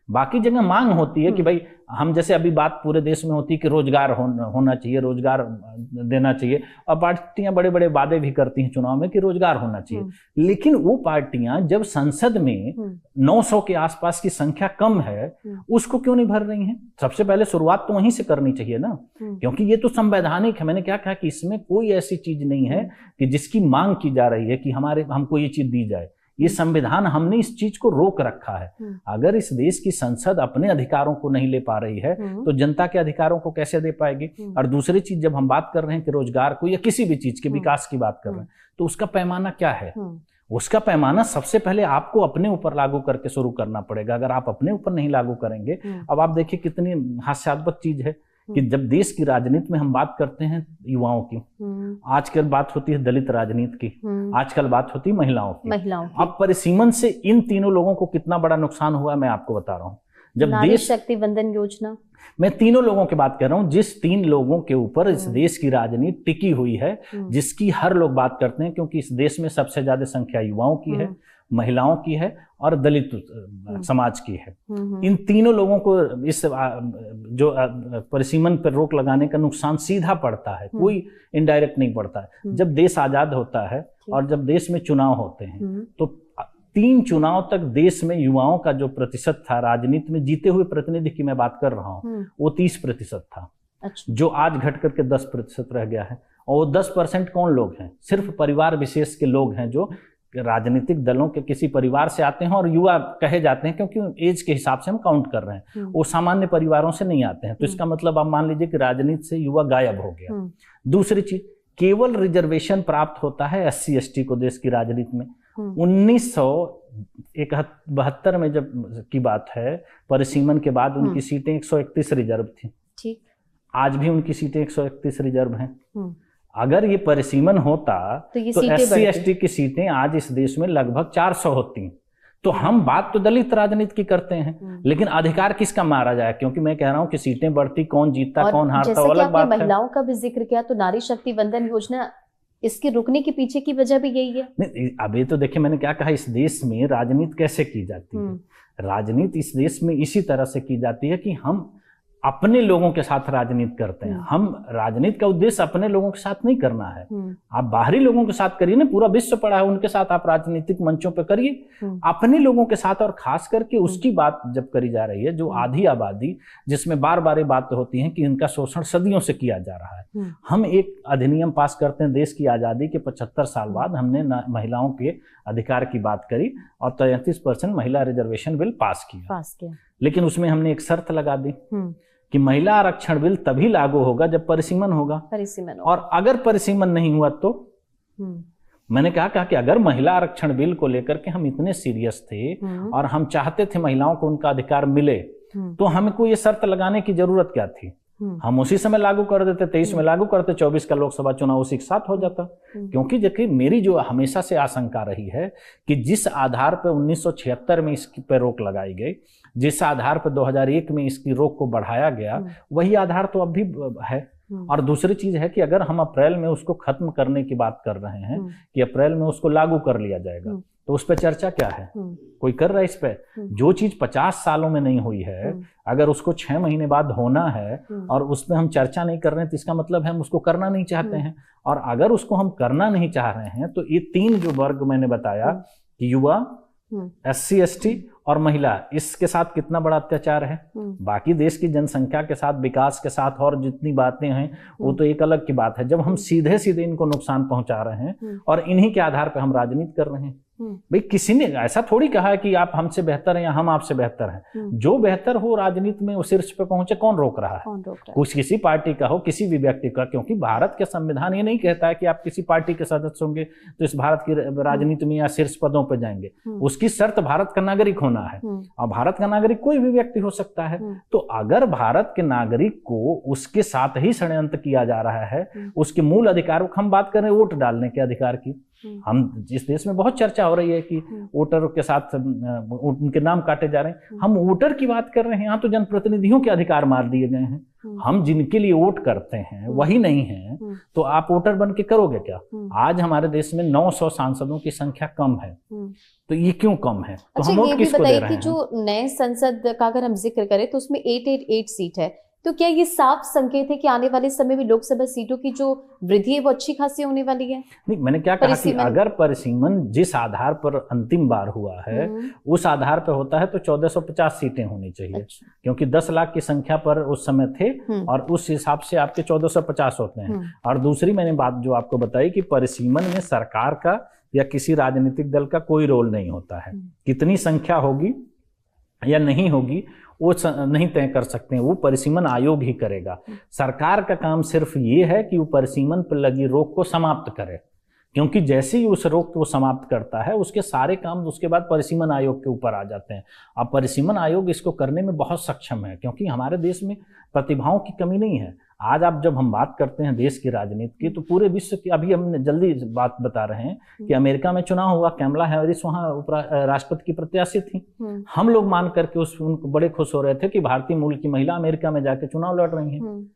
बाकी जगह मांग होती है कि भाई हम, जैसे अभी बात पूरे देश में होती है कि रोजगार होना चाहिए, रोजगार देना चाहिए, और पार्टियां बड़े बड़े वादे भी करती हैं चुनाव में कि रोजगार होना चाहिए। लेकिन वो पार्टियां जब संसद में 900 के आसपास की संख्या कम है, उसको क्यों नहीं भर रही हैं? सबसे पहले शुरुआत तो वहीं से करनी चाहिए ना, क्योंकि ये तो संवैधानिक है। मैंने क्या कहा कि इसमें कोई ऐसी चीज नहीं है कि जिसकी मांग की जा रही है कि हमको ये चीज दी जाए। ये संविधान, हमने इस चीज को रोक रखा है। अगर इस देश की संसद अपने अधिकारों को नहीं ले पा रही है तो जनता के अधिकारों को कैसे दे पाएगी? और दूसरी चीज, जब हम बात कर रहे हैं कि रोजगार को या किसी भी चीज के विकास की बात कर रहे हैं, तो उसका पैमाना क्या है? उसका पैमाना सबसे पहले आपको अपने ऊपर लागू करके शुरू करना पड़ेगा। अगर आप अपने ऊपर नहीं लागू करेंगे, अब आप देखिए कितनी हास्यास्पद चीज है कि जब देश की राजनीति में हम बात करते हैं युवाओं की, आजकल बात होती है दलित राजनीति की, आजकल बात होती है महिलाओं की। अब परिसीमन से इन तीनों लोगों को कितना बड़ा नुकसान हुआ मैं आपको बता रहा हूँ। जब नारी शक्ति वंदन योजना, मैं तीनों लोगों की बात कर रहा हूँ, जिस तीन लोगों के ऊपर इस देश की राजनीति टिकी हुई है, जिसकी हर लोग बात करते हैं, क्योंकि इस देश में सबसे ज्यादा संख्या युवाओं की है, महिलाओं की है और दलित समाज की है। इन तीनों लोगों को इस जो परिसीमन पर रोक लगाने का नुकसान सीधा पड़ता है, कोई इनडायरेक्ट नहीं पड़ता है। जब देश आजाद होता है और जब देश में चुनाव होते हैं, तो 3 चुनाव तक देश में युवाओं का जो प्रतिशत था राजनीति में, जीते हुए प्रतिनिधि की मैं बात कर रहा हूँ, वो 30% था। अच्छा। जो आज घट करके 10% रह गया है। और वो 10% कौन लोग हैं? सिर्फ परिवार विशेष के लोग हैं जो राजनीतिक दलों के किसी परिवार से आते हैं, और युवा कहे जाते हैं क्योंकि एज के हिसाब से हम काउंट कर रहे हैं। वो सामान्य परिवारों से नहीं आते हैं। तो इसका मतलब आप मान लीजिए कि राजनीति से युवा गायब हो गया। दूसरी चीज, केवल रिजर्वेशन प्राप्त होता है SC ST को देश की राजनीति में। 1972 में जब की बात है, परिसीमन के बाद उनकी सीटें 131 रिजर्व थी। ठीक। आज भी उनकी सीटें 131 रिजर्व हैं। अगर ये परिसीमन होता तो SC ST की सीटें आज इस देश में लगभग 400 होती। तो हम बात तो दलित राजनीति की करते हैं, लेकिन अधिकार किसका मारा जाए? क्योंकि मैं कह रहा हूं कि सीटें बढ़ती, कौन जीतता कौन हारता, अलग बात है। महिलाओं का भी जिक्र किया, तो नारी शक्ति वंदन योजना, इसके रुकने के पीछे की वजह भी यही है। नहीं, अभी तो देखिए मैंने क्या कहा, इस देश में राजनीति कैसे की जाती है? राजनीति इस देश में इसी तरह से की जाती है कि हम अपने लोगों के साथ राजनीति करते हैं। हम राजनीति का उद्देश्य अपने लोगों के साथ नहीं करना है। आप बाहरी लोगों के साथ करिए ना, पूरा विश्व पड़ा है, उनके साथ आप राजनीतिक मंचों पे करिए। अपने लोगों के साथ, और खास करके उसकी बात जब करी जा रही है जो आधी आबादी, जिसमें बार बार ये बात होती है कि इनका शोषण सदियों से किया जा रहा है। हम एक अधिनियम पास करते हैं, देश की आजादी के 75 साल बाद हमने महिलाओं के अधिकार की बात करी और 33% महिला रिजर्वेशन बिल पास किया। लेकिन उसमें हमने एक शर्त लगा दी कि महिला आरक्षण बिल तभी लागू होगा जब परिसीमन होगा। और अगर परिसीमन नहीं हुआ तो मैंने कहा कि अगर महिला आरक्षण बिल को लेकर के हम इतने सीरियस थे और हम चाहते थे महिलाओं को उनका अधिकार मिले, तो हमको ये शर्त लगाने की जरूरत क्या थी? हम उसी समय लागू कर देते, 23 में लागू करते, 24 का लोकसभा चुनाव उसी के साथ हो जाता। क्योंकि देखिए मेरी जो हमेशा से आशंका रही है कि जिस आधार पर 1976 में इसकी पे रोक लगाई गई, जिस आधार पर 2001 में इसकी रोक को बढ़ाया गया, वही आधार तो अब भी है। और दूसरी चीज है कि अगर हम अप्रैल में उसको खत्म करने की बात कर रहे हैं कि अप्रैल में उसको लागू कर लिया जाएगा, तो उस पर चर्चा क्या है? कोई कर रहा है इस पे? जो चीज 50 सालों में नहीं हुई है, अगर उसको 6 महीने बाद होना है और उस पर हम चर्चा नहीं कर रहे हैं, तो इसका मतलब है हम उसको करना नहीं चाहते हैं। और अगर उसको हम करना नहीं चाह रहे हैं, तो ये 3 जो वर्ग मैंने बताया कि युवा, SC ST और महिला, इसके साथ कितना बड़ा अत्याचार है। बाकी देश की जनसंख्या के साथ, विकास के साथ और जितनी बातें हैं वो तो एक अलग की बात है। जब हम सीधे सीधे इनको नुकसान पहुंचा रहे हैं और इन्हीं के आधार पर हम राजनीति कर रहे हैं, भाई किसी ने ऐसा थोड़ी कहा है कि आप हमसे बेहतर हैं या हम आपसे बेहतर हैं। जो बेहतर हो राजनीति में वो शीर्ष पे पहुंचे, कौन रोक रहा है? कुछ किसी पार्टी का हो, किसी भी व्यक्ति का, क्योंकि भारत के संविधान ये नहीं कहता है कि आप किसी पार्टी के सदस्य होंगे तो इस भारत की राजनीति में या शीर्ष पदों पर जाएंगे। उसकी शर्त भारत का नागरिक होना है, और भारत का नागरिक कोई भी व्यक्ति हो सकता है। तो अगर भारत के नागरिक को उसके साथ ही षड्यंत्र किया जा रहा है, उसके मूल अधिकारों की हम बात कर रहे हैं, वोट डालने के अधिकार की, हम जिस देश में बहुत चर्चा हो रही है कि वोटर के साथ उनके नाम काटे जा रहे हैं, हम वोटर की बात कर रहे हैं। यहाँ तो जनप्रतिनिधियों के अधिकार मार दिए गए हैं। हम जिनके लिए वोट करते हैं वही नहीं है, तो आप वोटर बन के करोगे क्या? आज हमारे देश में 900 सांसदों की संख्या कम है, तो ये क्यों कम है? तो अच्छा, हम वोट किसको दे रहे हैं? जो नए संसद का अगर हम जिक्र करें तो उसमें 888 सीट है, तो क्या ये साफ संकेत है कि आने वाले समय में लोकसभा सीटों की जो वृद्धि है वो अच्छी खासी होने वाली है? नहीं, मैंने क्या कहा कि अगर परिसीमन जिस आधार पर अंतिम बार हुआ है उस आधार पर होता है तो 1450 सीटें होनी चाहिए। अच्छा। क्योंकि 10 लाख की संख्या पर उस समय थे और उस हिसाब से आपके 1450 होते हैं। और दूसरी मैंने बात जो आपको बताई कि परिसीमन में सरकार का या किसी राजनीतिक दल का कोई रोल नहीं होता है। कितनी संख्या होगी या नहीं होगी वो नहीं तय कर सकते हैं, वो परिसीमन आयोग ही करेगा। सरकार का काम सिर्फ ये है कि वो परिसीमन पर लगी रोक को समाप्त करे, क्योंकि जैसे ही उस रोक को समाप्त करता है उसके सारे काम उसके बाद परिसीमन आयोग के ऊपर आ जाते हैं। अब परिसीमन आयोग इसको करने में बहुत सक्षम है, क्योंकि हमारे देश में प्रतिभाओं की कमी नहीं है। आज आप जब हम बात करते हैं देश की राजनीति की, तो पूरे विश्व की, अभी हमने जल्दी बात बता रहे हैं कि अमेरिका में चुनाव हुआ, कमला हैरिस वहाँ राष्ट्रपति की प्रत्याशी थी। हम लोग मान करके उनको बड़े खुश हो रहे थे कि भारतीय मूल की महिला अमेरिका में जाके चुनाव लड़ रही हैं।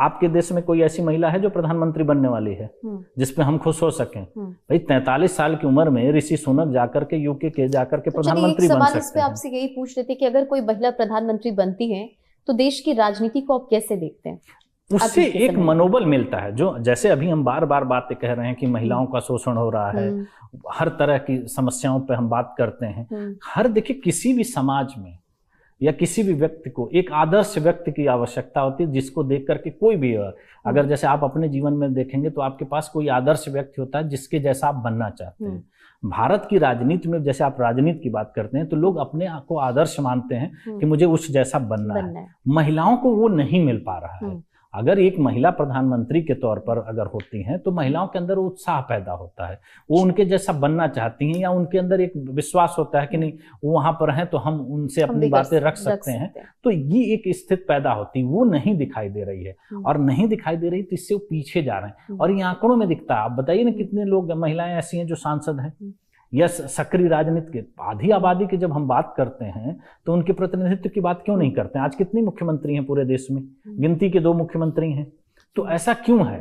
आपके देश में कोई ऐसी महिला है जो प्रधानमंत्री बनने वाली है जिसपे हम खुश हो सकें? भाई 43 साल की उम्र में ऋषि सुनक जाकर के यूके के जाकर के प्रधानमंत्री बन सकते हैं। इस पे आपसे यही पूछ रहे थे कि अगर कोई महिला प्रधानमंत्री बनती है तो देश की राजनीति को आप कैसे देखते हैं? उससे एक मनोबल मिलता है, जो जैसे अभी हम बार बार बातें कह रहे हैं कि महिलाओं का शोषण हो रहा है, हर तरह की समस्याओं पे हम बात करते हैं। देखिए किसी भी समाज में या किसी भी व्यक्ति को एक आदर्श व्यक्ति की आवश्यकता होती है, जिसको देख करके कोई भी, अगर जैसे आप अपने जीवन में देखेंगे तो आपके पास कोई आदर्श व्यक्ति होता है जिसके जैसा आप बनना चाहते हैं। भारत की राजनीति में जैसे आप राजनीति की बात करते हैं तो लोग अपने आप को आदर्श मानते हैं कि मुझे उस जैसा बनना है। महिलाओं को वो नहीं मिल पा रहा है। अगर एक महिला प्रधानमंत्री के तौर पर अगर होती हैं तो महिलाओं के अंदर उत्साह पैदा होता है, वो उनके जैसा बनना चाहती हैं, या उनके अंदर एक विश्वास होता है कि नहीं वो वहां पर हैं तो हम उनसे अपनी बातें रख सकते हैं। तो ये एक स्थिति पैदा होती, वो नहीं दिखाई दे रही है। और नहीं दिखाई दे रही तो इससे वो पीछे जा रहे हैं, और ये आंकड़ों में दिखता है। आप बताइए ना कितने लोग, महिलाएं ऐसी हैं जो सांसद हैं या सक्रिय राजनीति के। आधी आबादी की जब हम बात करते हैं तो उनके प्रतिनिधित्व की बात क्यों नहीं करते हैं? आज कितने मुख्यमंत्री हैं पूरे देश में? गिनती के 2 मुख्यमंत्री हैं। तो ऐसा क्यों है?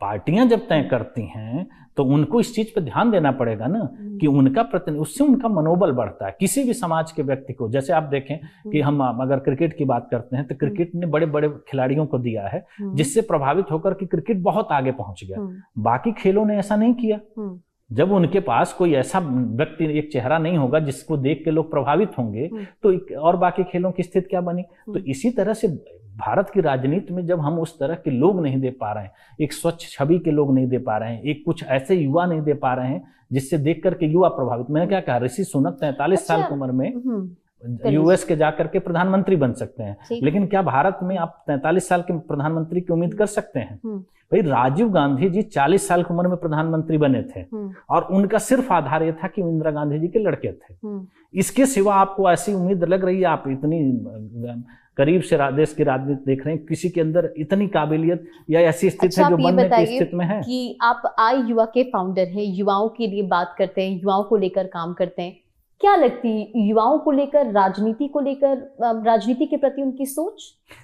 पार्टियां जब तय करती हैं तो उनको इस चीज पर ध्यान देना पड़ेगा ना कि उनका प्रतिनिधि, उससे उनका मनोबल बढ़ता है। किसी भी समाज के व्यक्ति को, जैसे आप देखें कि हम अगर क्रिकेट की बात करते हैं तो क्रिकेट ने बड़े बड़े खिलाड़ियों को दिया है जिससे प्रभावित होकर कि क्रिकेट बहुत आगे पहुंच गया। बाकी खेलों ने ऐसा नहीं किया। जब उनके पास कोई ऐसा व्यक्ति, एक चेहरा नहीं होगा जिसको देख के लोग प्रभावित होंगे, तो और बाकी खेलों की स्थिति क्या बनी? तो इसी तरह से भारत की राजनीति में जब हम उस तरह के लोग नहीं दे पा रहे हैं, एक स्वच्छ छवि के लोग नहीं दे पा रहे हैं, एक कुछ ऐसे युवा नहीं दे पा रहे हैं जिससे देख करके युवा प्रभावित। मैंने क्या कहा, ऋषि सुनक 43 साल की उम्र में यूएस के जाकर के प्रधानमंत्री बन सकते हैं, लेकिन क्या भारत में आप 43 साल के प्रधानमंत्री की उम्मीद कर सकते हैं? भाई राजीव गांधी जी 40 साल की उम्र में प्रधानमंत्री बने थे और उनका सिर्फ आधार यह था कि इंदिरा गांधी जी के लड़के थे। इसके सिवा आपको ऐसी उम्मीद लग रही है? आप इतनी करीब से देश की राजनीति देख रहे हैं, किसी के अंदर इतनी काबिलियत या ऐसी स्थिति है जो बनने की स्थिति में है? कि आप आई युवा के फाउंडर हैं, युवाओं के लिए बात करते हैं, युवाओं को लेकर काम करते हैं, क्या लगती है युवाओं को लेकर, राजनीति को लेकर, राजनीति के प्रति उनकी सोच?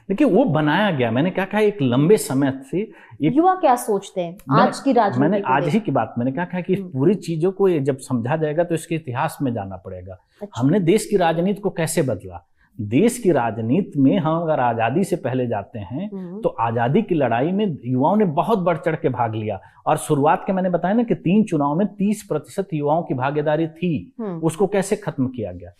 देखिए वो बनाया गया, मैंने क्या कहा, एक लंबे समय से युवा क्या सोचते हैं आज की राजनीति? मैंने आज ही की बात मैंने कहा कि पूरी चीजों को जब समझा जाएगा तो इसके इतिहास में जाना पड़ेगा। अच्छा। हमने देश की राजनीति को कैसे बदला? देश की राजनीति में हम अगर आजादी से पहले जाते हैं तो आजादी की लड़ाई में युवाओं ने बहुत बढ़ चढ़ के भाग लिया, और शुरुआत के मैंने बताया ना कि 3 चुनाव में 30% युवाओं की भागीदारी थी। उसको कैसे खत्म किया गया?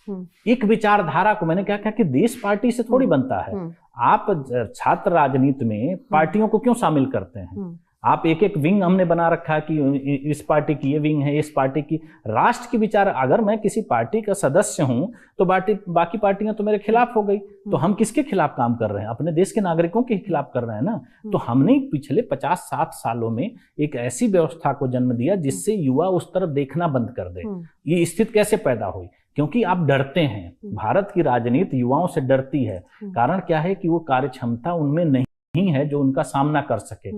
एक विचारधारा को, मैंने क्या कहा कि देश पार्टी से थोड़ी बनता है। आप छात्र राजनीति में पार्टियों को क्यों शामिल करते हैं? आप एक एक विंग हमने बना रखा है कि इस पार्टी की ये विंग है, इस पार्टी की। राष्ट्र की विचार, अगर मैं किसी पार्टी का सदस्य हूं तो बाकी पार्टियां तो मेरे खिलाफ हो गई, तो हम किसके खिलाफ काम कर रहे हैं? अपने देश के नागरिकों के खिलाफ कर रहे हैं ना। तो हमने पिछले 50-60 सालों में एक ऐसी व्यवस्था को जन्म दिया जिससे युवा उस तरफ देखना बंद कर दे। ये स्थिति कैसे पैदा हुई? क्योंकि आप डरते हैं। भारत की राजनीति युवाओं से डरती है। कारण क्या है कि वो कार्य क्षमता उनमें नहीं है जो उनका सामना कर सके।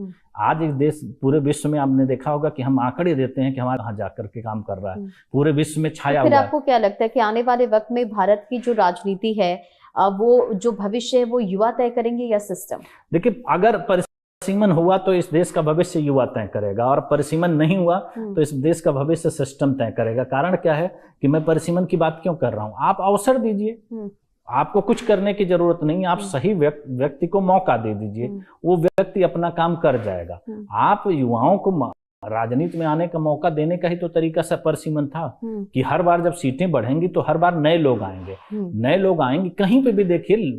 आज एक देश, पूरे विश्व में आपने देखा होगा कि हम आंकड़े देते हैं कि हमारे कहाँ जाकर के काम कर रहा है, पूरे विश्व में छाया हुआ है। फिर आपको क्या लगता है कि आने वाले वक्त में भारत की जो राजनीति है, वो जो भविष्य है वो युवा तय करेंगे या सिस्टम? देखिए, अगर परिसीमन हुआ तो इस देश का भविष्य युवा तय करेगा, और परिसीमन नहीं हुआ तो इस देश का भविष्य सिस्टम तय करेगा। कारण क्या है कि मैं परिसीमन की बात क्यों कर रहा हूं? आप अवसर दीजिए, आपको कुछ करने की जरूरत नहीं, आप सही व्यक्ति को मौका दे दीजिए, वो व्यक्ति अपना काम कर जाएगा। आप युवाओं को राजनीति में आने का मौका देने का ही तो तरीका से परिसीमन था कि हर बार जब सीटें बढ़ेंगी तो हर बार नए लोग आएंगे, नए लोग आएंगे। कहीं पे भी देखिए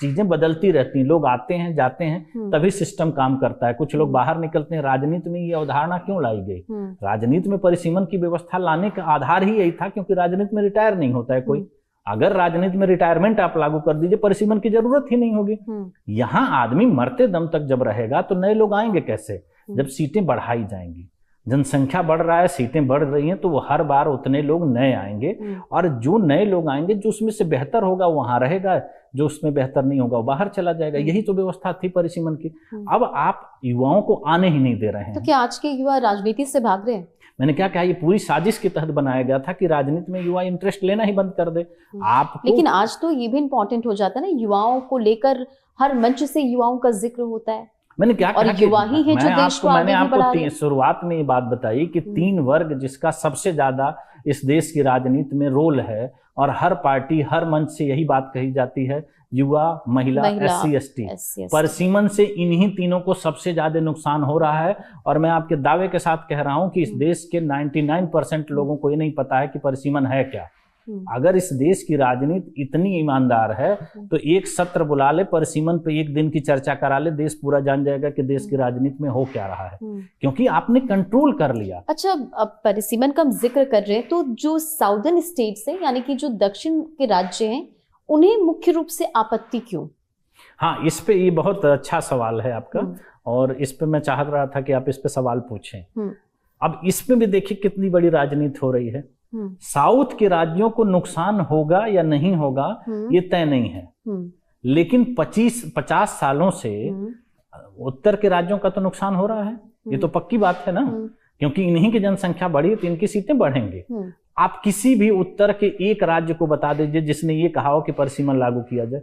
चीजें बदलती रहती हैं, लोग आते हैं जाते हैं, तभी सिस्टम काम करता है। कुछ लोग बाहर निकलते हैं। राजनीति में ये अवधारणा क्यों लाई गई? राजनीति में परिसीमन की व्यवस्था लाने का आधार ही यही था, क्योंकि राजनीति में रिटायर नहीं होता है कोई। अगर राजनीति में रिटायरमेंट आप लागू कर दीजिए, परिसीमन की जरूरत ही नहीं होगी। यहाँ आदमी मरते दम तक जब रहेगा तो नए लोग आएंगे कैसे? जब सीटें बढ़ाई जाएंगी। जनसंख्या बढ़ रहा है, सीटें बढ़ रही हैं, तो वो हर बार उतने लोग नए आएंगे, और जो नए लोग आएंगे जो उसमें से बेहतर होगा वो वहां रहेगा, जो उसमें बेहतर नहीं होगा वो बाहर चला जाएगा। यही तो व्यवस्था थी परिसीमन की। अब आप युवाओं को आने ही नहीं दे रहे हैं। तो क्या आज के युवा राजनीति से भाग रहे हैं? मैंने क्या कहा, ये पूरी साजिश के तहत बनाया गया था कि राजनीति में युवा इंटरेस्ट लेना ही बंद कर दे। लेकिन आज तो ये भी इम्पोर्टेंट हो जाता है ना, युवाओं को लेकर हर मंच से युवाओं का जिक्र होता है। मैंने क्या कहा, युवा ही है जो देश को आगे भी बढ़ा रहे हैं। शुरुआत में ये बात बताई कि 3 वर्ग जिसका सबसे ज्यादा इस देश की राजनीति में रोल है, और हर पार्टी हर मंच से यही बात कही जाती है, युवा, महिला, SC ST। परिसीमन से इन्हीं तीनों को सबसे ज्यादा नुकसान हो रहा है। और मैं आपके दावे के साथ कह रहा हूं कि इस देश के 99% लोगों को ये नहीं पता है कि परिसीमन है क्या। अगर इस देश की राजनीति इतनी ईमानदार है तो एक सत्र बुला ले, परिसीमन पे एक दिन की चर्चा करा ले, देश पूरा जान जाएगा कि देश की राजनीति में हो क्या रहा है, क्योंकि आपने कंट्रोल कर लिया। अच्छा, अब परिसीमन का हम जिक्र कर रहे हैं, तो जो साउदर्न स्टेट्स हैं, यानी कि जो दक्षिण के राज्य हैं, उन्हें मुख्य रूप से आपत्ति क्यों? हाँ, इस पे ये बहुत अच्छा सवाल है आपका, और इस पे मैं चाह रहा था कि आप इस पे सवाल पूछें। अब इसमें भी देखिए कितनी बड़ी राजनीति हो रही है। साउथ के राज्यों को नुकसान होगा या नहीं होगा ये तय नहीं है, लेकिन 50 सालों से उत्तर के राज्यों का तो नुकसान हो रहा है, ये तो पक्की बात है ना, क्योंकि इन्हीं की जनसंख्या बढ़ी तो इनकी सीटें बढ़ेंगी। आप किसी भी उत्तर के एक राज्य को बता दीजिए जिसने ये कहा हो कि परिसीमन लागू किया जाए।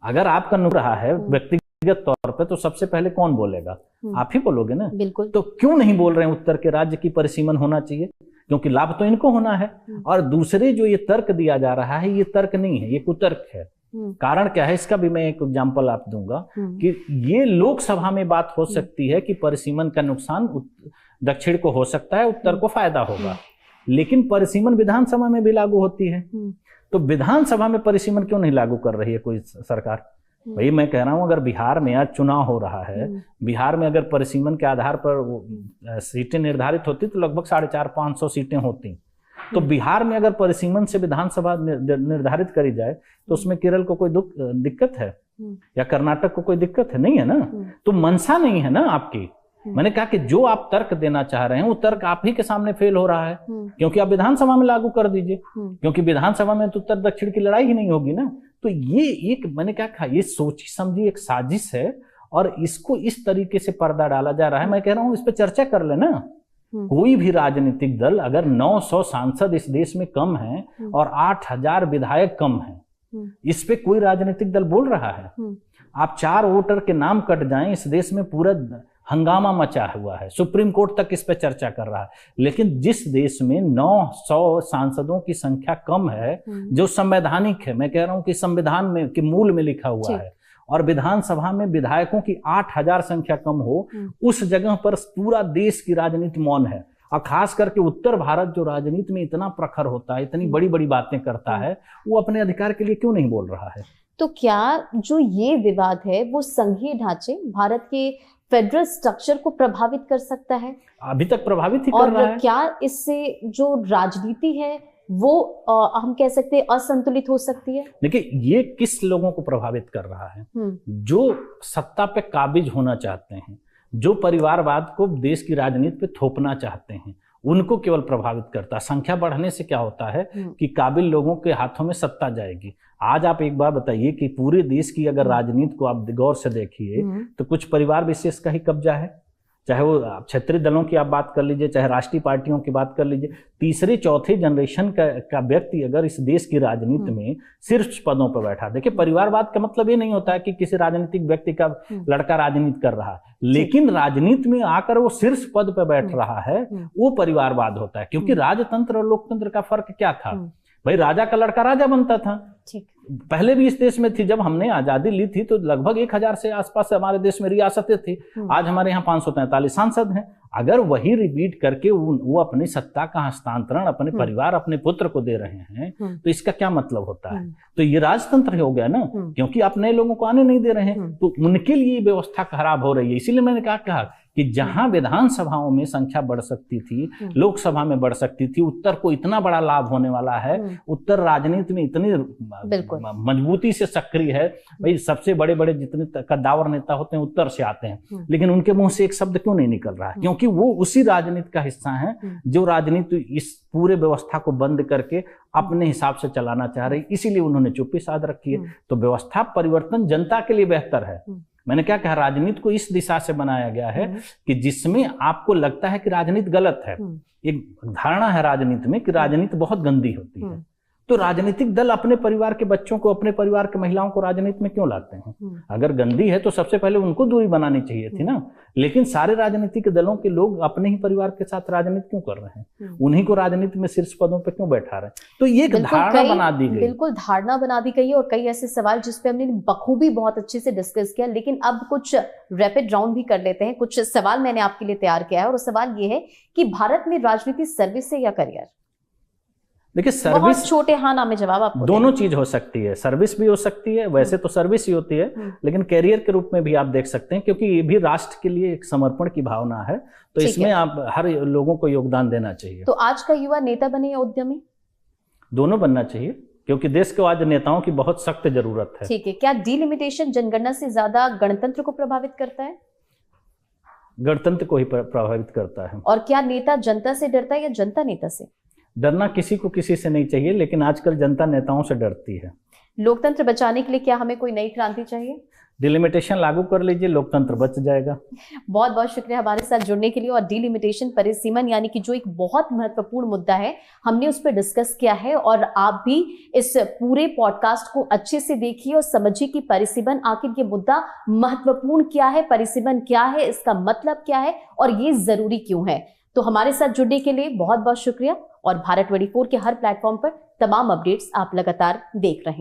अगर आपका नुकसान रहा है व्यक्तिगत तौर पे, तो सबसे पहले कौन बोलेगा? आप ही बोलोगे ना। बिल्कुल। तो क्यों नहीं बोल रहे हैं उत्तर के राज्य की परिसीमन होना चाहिए? क्योंकि लाभ तो इनको होना है। और दूसरे जो ये तर्क दिया जा रहा है, ये तर्क नहीं है, ये कुतर्क है। कारण क्या है, इसका भी मैं एक एग्जांपल आप दूंगा कि ये लोकसभा में बात हो सकती है कि परिसीमन का नुकसान दक्षिण को हो सकता है, उत्तर को फायदा होगा, लेकिन परिसीमन विधानसभा में भी लागू होती है। तो विधानसभा में परिसीमन क्यों नहीं लागू कर रही है कोई सरकार? भाई मैं कह रहा हूं, अगर बिहार में आज चुनाव हो रहा है, बिहार में अगर परिसीमन के आधार पर सीटें निर्धारित होती तो लगभग 450-500 सीटें होती। तो बिहार में अगर परिसीमन से विधानसभा निर्धारित करी जाए तो उसमें केरल को कोई दिक्कत है या कर्नाटक को कोई दिक्कत है? नहीं है ना। तो मंशा नहीं है ना आपकी। मैंने कहा कि जो आप तर्क देना चाह रहे हैं वो तर्क आप ही के सामने फेल हो रहा है, क्योंकि आप विधानसभा में लागू कर दीजिए, क्योंकि विधानसभा में तो उत्तर दक्षिण की लड़ाई ही नहीं होगी ना। तो ये एक, मैंने क्या कहा, ये सोची समझी एक साजिश है, और इसको इस तरीके से पर्दा डाला जा रहा है। मैं कह रहा हूं इस पर चर्चा कर लेना। कोई भी राजनीतिक दल, अगर 900 सांसद इस देश में कम हैं और 8000 विधायक कम हैं, इस पे कोई राजनीतिक दल बोल रहा है? आप 4 वोटर के नाम कट जाएं, इस देश में पूरा हंगामा मचा हुआ है, सुप्रीम कोर्ट तक इस पे चर्चा कर रहा है। लेकिन जिस देश में 900 सांसदों की संख्या कम है, जो संवैधानिक है, मैं कह रहा हूं कि संविधान में के मूल में लिखा हुआ है, और विधानसभा में विधायकों की 8000 संख्या कम हो, उस जगह पर पूरा देश की राजनीति मौन है। और खास करके उत्तर भारत जो राजनीति में इतना प्रखर होता है, इतनी बड़ी बड़ी बातें करता है, वो अपने अधिकार के लिए क्यों नहीं बोल रहा है? तो क्या जो ये विवाद है वो संघीय ढांचे, भारत के फेडरल स्ट्रक्चर को प्रभावित कर सकता है? अभी तक प्रभावित ही कर रहा है। और क्या इससे जो राजनीति है वो हम कह सकते हैं असंतुलित हो सकती है? देखिए, ये किस लोगों को प्रभावित कर रहा है? जो सत्ता पे काबिज होना चाहते हैं, जो परिवारवाद को देश की राजनीति पे थोपना चाहते हैं, उनको केवल प्रभावित करता है। संख्या बढ़ने से क्या होता है कि काबिल लोगों के हाथों में सत्ता जाएगी। आज आप एक बार बताइए कि पूरे देश की अगर राजनीति को आप गौर से देखिए तो कुछ परिवार विशेष का ही कब्जा है। चाहे वो क्षेत्रीय दलों की आप बात कर लीजिए, चाहे राष्ट्रीय पार्टियों की बात कर लीजिए, तीसरे चौथे जनरेशन का व्यक्ति अगर इस देश की राजनीति में शीर्ष पदों पर बैठा। देखिए, परिवारवाद का मतलब ये नहीं होता है कि किसी राजनीतिक व्यक्ति का लड़का राजनीति कर रहा है, लेकिन राजनीति में आकर वो शीर्ष पद पर बैठ रहा है, वो परिवारवाद होता है। क्योंकि राजतंत्र और लोकतंत्र का फर्क क्या था? भाई, राजा का लड़का राजा बनता था। ठीक, पहले भी इस देश में थी। जब हमने आजादी ली थी तो लगभग 1000 से आसपास हमारे देश में रियासतें थी। आज हमारे यहाँ 543 सांसद हैं। अगर वही रिपीट करके वो अपनी सत्ता का हस्तांतरण अपने परिवार, अपने पुत्र को दे रहे हैं, तो इसका क्या मतलब होता है? तो ये राजतंत्र हो गया ना, क्योंकि आप नए लोगों को आने नहीं दे रहे हैं, तो उनके लिए व्यवस्था खराब हो रही है। इसीलिए मैंने कहा कि जहां विधानसभाओं में संख्या बढ़ सकती थी, लोकसभा में बढ़ सकती थी, उत्तर को इतना बड़ा लाभ होने वाला है। उत्तर राजनीति में इतनी मजबूती से सक्रिय है। भाई, सबसे बड़े बड़े जितने कद्दावर नेता होते हैं उत्तर से आते हैं, लेकिन उनके मुंह से एक शब्द क्यों नहीं निकल रहा है? क्योंकि वो उसी राजनीति का हिस्सा है जो राजनीति इस पूरे व्यवस्था को बंद करके अपने हिसाब से चलाना चाह रही। इसीलिए उन्होंने चुप्पी साध रखी है। तो व्यवस्था परिवर्तन जनता के लिए बेहतर है। मैंने क्या कहा, राजनीति को इस दिशा से बनाया गया है कि जिसमें आपको लगता है कि राजनीति गलत है। एक धारणा है राजनीति में कि राजनीति बहुत गंदी होती है। तो राजनीतिक दल अपने परिवार के बच्चों को, अपने परिवार के महिलाओं को राजनीति में क्यों लाते हैं? अगर गंदी है तो सबसे पहले उनको दूरी बनानी चाहिए थी ना। लेकिन सारे राजनीतिक दलों के लोग अपने ही परिवार के साथ राजनीति क्यों कर रहे हैं? उन्हीं को राजनीति में शीर्ष पदों पर क्यों बैठा रहे हैं? तो ये एक धारणा बना दी गई। बिल्कुल धारणा बना दी गई है। और कई ऐसे सवाल जिसपे हमने बखूबी बहुत अच्छे से डिस्कस किया। लेकिन अब कुछ रैपिड राउंड भी कर लेते हैं। कुछ सवाल मैंने आपके लिए तैयार किया है और सवाल ये है कि भारत में राजनीति सर्विस है या करियर? देखिए, सर्विस, छोटे हाँ ना में जवाब आपको दोनों चीज हो सकती है। सर्विस भी हो सकती है, वैसे तो सर्विस ही होती है, लेकिन कैरियर के रूप में भी आप देख सकते हैं, क्योंकि ये भी राष्ट्र के लिए एक समर्पण की भावना है। तो इसमें आप हर लोगों को योगदान देना चाहिए। तो आज का युवा नेता बने या उद्यमी? दोनों बनना चाहिए, क्योंकि देश को आज नेताओं की बहुत सख्त जरूरत है। ठीक है। क्या डिलिमिटेशन जनगणना से ज्यादा गणतंत्र को प्रभावित करता है? गणतंत्र को ही प्रभावित करता है। और क्या नेता जनता से डरता है या जनता नेता से? डरना किसी को किसी से नहीं चाहिए, लेकिन आजकल जनता नेताओं से डरती है। लोकतंत्र बचाने के लिए क्या हमें कोई नई क्रांति चाहिए? डिलिमिटेशन लागू कर लीजिए, लोकतंत्र बच जाएगा। बहुत बहुत शुक्रिया हमारे साथ जुड़ने के लिए। और डिलिमिटेशन, परिसीमन, यानी कि जो एक बहुत महत्वपूर्ण मुद्दा है, हमने उस पर डिस्कस किया है। और आप भी इस पूरे पॉडकास्ट को अच्छे से देखिए और समझिए कि परिसीमन, आखिर ये मुद्दा महत्वपूर्ण क्या है, परिसीमन क्या है, इसका मतलब क्या है और ये जरूरी क्यों है। तो हमारे साथ जुड़ने के लिए बहुत बहुत शुक्रिया। और भारत 24 के हर प्लेटफॉर्म पर तमाम अपडेट्स आप लगातार देख रहे हैं।